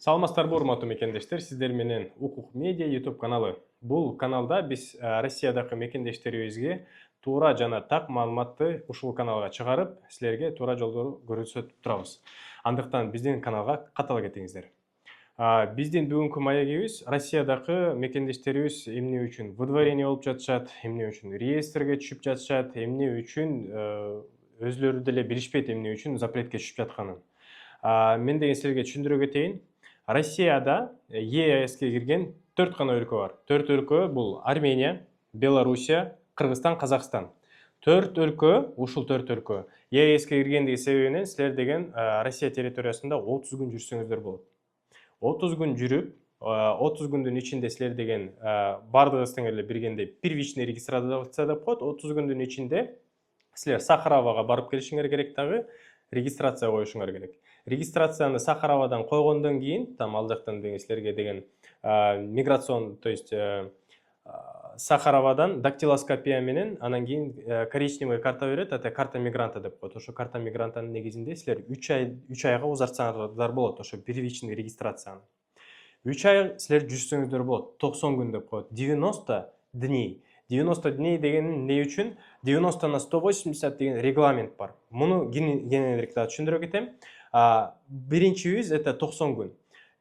Саламатсыздарбы урматтуу мекендештер, сиздер менен Укук Медиа YouTube каналы. Бул каналда биз Россиядагы мекендештерибизге туура жана так маалыматты ушул каналга чыгарып, силерге туура жолдорду көрсөтүп турабыз. Андыктан биздин каналга каттала кетиңиздер. Биздин бүгүнкү маегибиз Россиядагы мекендештерибиз эмне үчүн выдворение болуп жатышат, эмне үчүн реестрге түшүп жатышат, эмне үчүн өзлөрү деле билишпейт эмне үчүн запретке түшүп жатканын. Мен деген силерге түшүндүрө кетейин. Россияда ЕСке кирген 4 гана өлкө бар. 4 өлкө бул Армения, Белоруссия, Кыргызстан, Казакстан. 4 өлкө, ушул 4 өлкө ЕСке киргендиги себебинен силер деген Россия территориясында 30 күн жүрсөңүздөр болот. 30 күн жүрүп, 30 күндүн ичинде силер деген бардыгыңыз тең эле биргенде первичный регистрация деп коет. 30 күндүн ичинде силер Сахаровага барып келишиңер керек, дагы регистрация коюшуңар керек. Регистрацияны Сахаровадан койгондон кийин, там ал жактан деген силерге деген миграцион, то есть Сахаровадан дактилоскопия менен анан кийин коричневый карта берет, это карта мигранта деп коет. Ошо карта мигрантанын негизинде силер 3 айга узартсаңар болот, ошо первичный регистрацияны. 3 ай силер жүрсөңүздөр болот, 90 күн деп коет. 90 дней. 90 дней деген эмне үчүн? 90 на 180 деген регламент бар. Муну кененирээк да түшүндүрө кетем. Биринчибиз это 90 күн.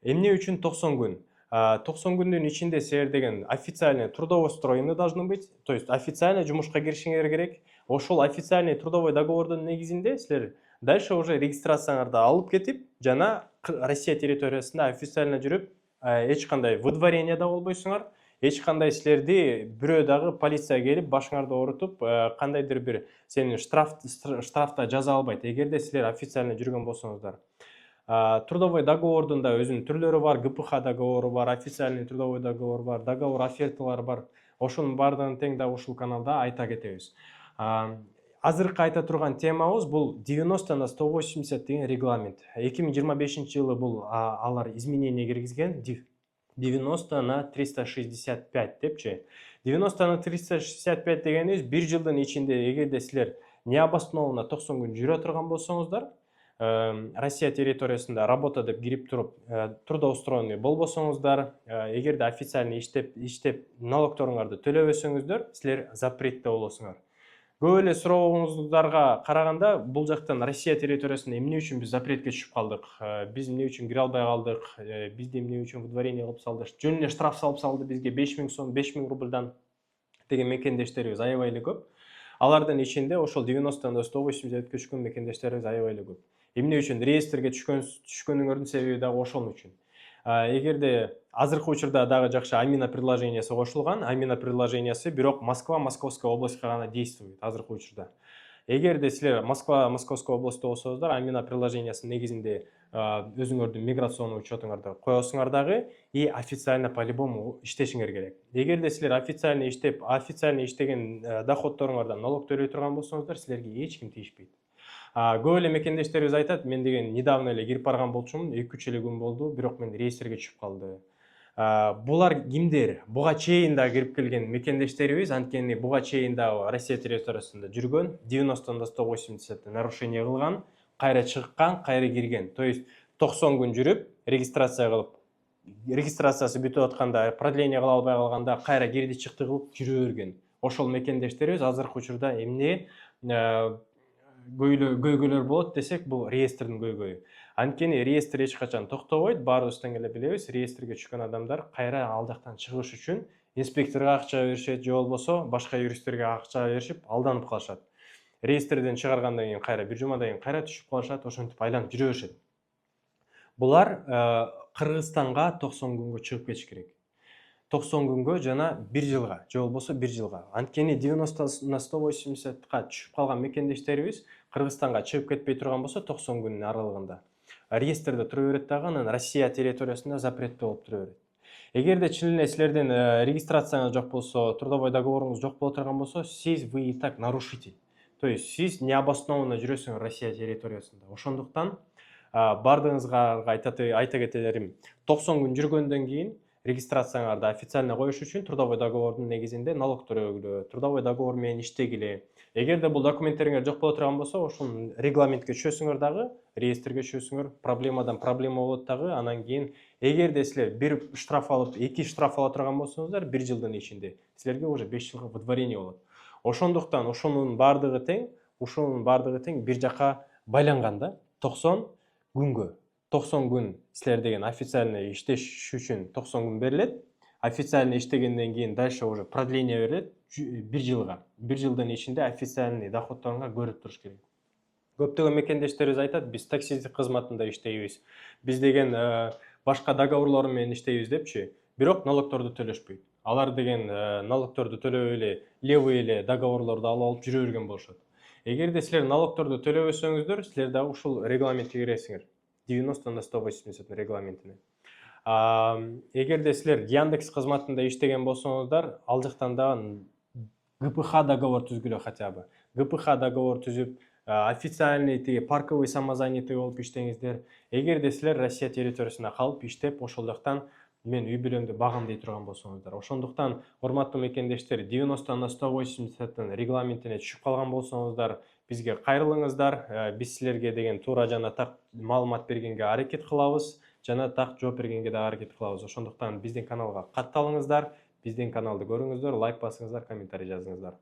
Эмне үчүн 90 күн? 90 күндүн ичинде силер деген официальный трудоустроены должны быть, то есть официально жумушка киришиңер керек. Ошол официальный трудовой договордун негизинде силер дальше уже регистрацияңарды алып кетип, жана Россия территориясында официально жүрүп, эч кандай выдворение да болбойсуңар. Эч кандай силерди бирөө дагы полиция келип башыңарды оорутуп, кандайдыр бир сени штрафта жаза албайт, эгерде силер официально жүргөн болсоңуздар. Трудовой договордун да өзүнүн түрлөрү бар, ГПХ договору бар, официальный трудовой договор бар, договор оферталар бар. Ошонун бардыгын тең да ушул каналда айта кетебиз. Азыркы айта турган темабыз бул 90 на 180 деген регламент. 2025 жылы бул алар изменение киргизген. 90 на 365 депчи. 90 на 365 дегенибиз 1 жылдын ичинде эгерде силер необоснованно 90 күн жүрө турган болсоңуздар, Россия территориясында работа деп кирип туруп, трудоустроенный болбосоңуздар, эгерде официально иштеп налогторуңарды төлөбөсөңүздөр, силер запретте болосуңар. Көп эле сурооңуздарга караганда бул жактан Россия территориясында эмне үчүн биз запретке түшүп калдык, биз эмне үчүн кире албай калдык, бизди эмне үчүн выдворение кылып салды, жөн эле штраф салып салды бизге 5000 сом, 5000 рубльдан деген мекендештерибиз аябай эле көп. Алардын ичинде ошол 90 на 180 түшкөн мекендештерибиз аябай эле көп. Эмне үчүн реестрге түшкөнүңөрдүн себеби дагы ошол үчүн. Эгерде азыркы учурда дагы жакшы Амина приложениясы кошулган, Амина приложениясы бирок Москва, Московская областька гана действует азыркы учурда. Эгерде силер Москва, Московская областьта болсоңуздар, Амина приложениясынын негизинде өзүңөрдүн миграционный учетуңарды коесуңар дагы и официально по-любому иштешиңер керек. Эгерде силер официально иштеген доходторуңардан налог төлөй турган болсоңуздар, силерге эч ким тийишпейт. Көп эле мекендештерибиз айтат, мен деген недавно эле кирип барган болчумун, 2-3 эле күн болду, бирок мен реестрге түшүп калды. Булар кимдер? Буга чейин да кирип келген мекендештерибиз, анткени буга чейин да Россия территориясында жүргөн, 90 на 180 нарушение кылган, кайра чыккан, кайра кирген. То есть 90 күн жүрүп, регистрация кылып, регистрациясы бүтүп атканда, продление кыла албай калганда кайра кирди чыкты кылып жүрө берген. Ошол мекендештерибиз азыркы учурда эмне көйгөйлөр болот десек, бул реестрдин көйгөйү. Анткени реестр эч качан токтобойт, баарыбыз тең эле билебиз, реестрге түшкөн адамдар кайра ал жактан чыгыш үчүн инспекторго акча беришет, же болбосо башка юристтерге акча беришип алданып калышат. Реестрден чыгаргандан кийин кайра бир жумадан кийин кайра түшүп калышат, ошентип айланып жүрө беришет. Булар Кыргызстанга 90 күнгө чыгып кетиш керек. 90 күнгө жана 1 жылга, же болбосо 1 жылга. Анткени 90 на 180га түшүп калган мекендештерибиз Кыргызстанга чыгып кетпей турган болсо 90 күнүн аралыгында реестрде тура берет дагы, анан Россия территориясында запретте болуп тура берет. Эгерде чын эле силердин регистрацияңыз жок болсо, трудовой договоруңуз жок боло турган болсо, вы и так нарушитель. То есть сиз необоснованно жүрөсүңөр Россия территориясында. Ошондуктан бардыгыңызга айта кетерим, 90 күн жүргөндөн кийин регистрацияңарды официально коюш үчүн трудовой договордун негизинде налог төлөгүлө, трудовой договор менен иштегиле. Эгерде бул документтериңер жок боло турган болсо, ошол регламентке түшөсүңөр дагы, реестрге түшөсүңөр, проблемадан проблема болот дагы. Анан кийин эгерде силер бир штраф алып, 2 штраф ала турган болсоңуздар, 1 жылдын ичинде силерге уже 5 жылга выдворение болот. Ошондуктан ошонун бардыгы тең бир жака байланган да. 90 күнгө. 90 күн силер деген официально иштеш үчүн 90 күн берилет. Официально иштегенден кийин дальше уже продление берилет 1 жылга. 1 жылдын ичинде официальный доходторуңар көрүп туруш керек. Көптөгөн мекендештерибиз айтат, биз таксист кызматында иштейбиз. Биз деген башка договорлор менен иштейбиз депчи. Бирок налогторду төлөшпөйт. Алар деген налогторду төлөбөй эле, левый эле договорлорду алып жүрө берген болушат. Эгерде силер налогторду төлөбөсөңүздөр, силер дагы ушул регламентке киресиңер. 90/180 регламентине. Эгерде силер Яндекс кызматында иштеген болсоңуздар, ал жактан дагы ГПХ договор түзгүлө хотя бы. ГПХ договор түзүп, официальный парковый самозанятый болуп иштеңиздер. Эгерде силер Россия территориясында калып иштеп, ошол жактан мен үй бүлөмдү багам дей турган болсоңуздар. Ошондуктан урматтуу мекендештер, 90/180 регламентине түшүп калган болсоңуздар, бизге кайрылыңыздар. Биз силерге деген туура жана так маалымат бергенге аракет кылабыз, жана так жооп бергенге да аракет кылабыз. Ошондуктан биздин каналга катталыңыздар, биздин каналды көрүңүздөр, лайк басыңыздар, комментарий жазыңыздар.